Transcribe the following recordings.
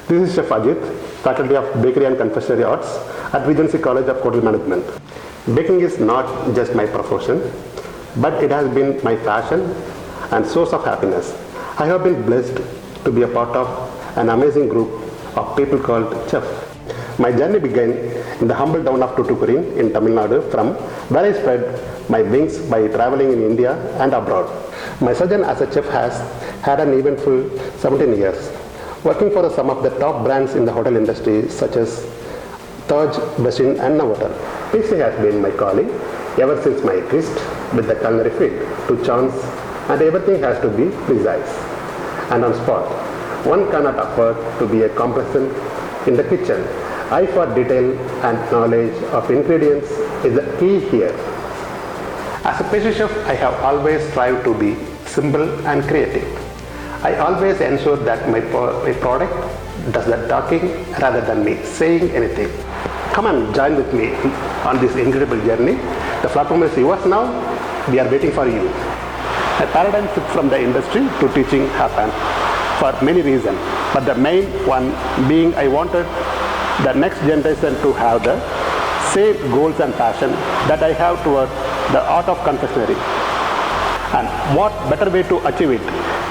This is Chef Ajit, Faculty of Bakery and Confectionery Arts at Regency College of Hotel Management. Baking is not just my profession, but it has been my passion and source of happiness. I have been blessed to be a part of an amazing group of people called Chef. My journey began in the humble town of Tuticorin in Tamil Nadu, from where I spread my wings by traveling in India and abroad. My sojourn as a chef has had an eventful 17 years, working for some of the top brands in the hotel industry such as Taj, Basin and Novotel. Teaching has been my calling ever since my tryst with the culinary field to chance, and everything has to be precise and on spot. One cannot afford to be a complacent in the kitchen. Eye for detail and knowledge of ingredients is the key here. As a pastry chef, I have always strived to be simple and creative. I always ensure that my product does the talking rather than me saying anything. Come and join with me on this incredible journey. The platform is yours now. We are waiting for you. A paradigm shift from the industry to teaching happened for many reasons, but the main one being I wanted the next generation to have the same goals and passion that I have toward the art of confectionery. And what better way to achieve it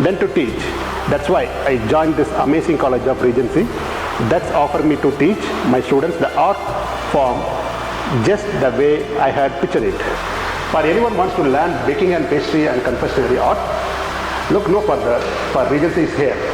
than to teach? That's why I joined this amazing College of Regency that's offered me to teach my students the art form just the way I had pictured it. For anyone wants to learn baking and pastry and confectionery art, look no further, for Regency is here.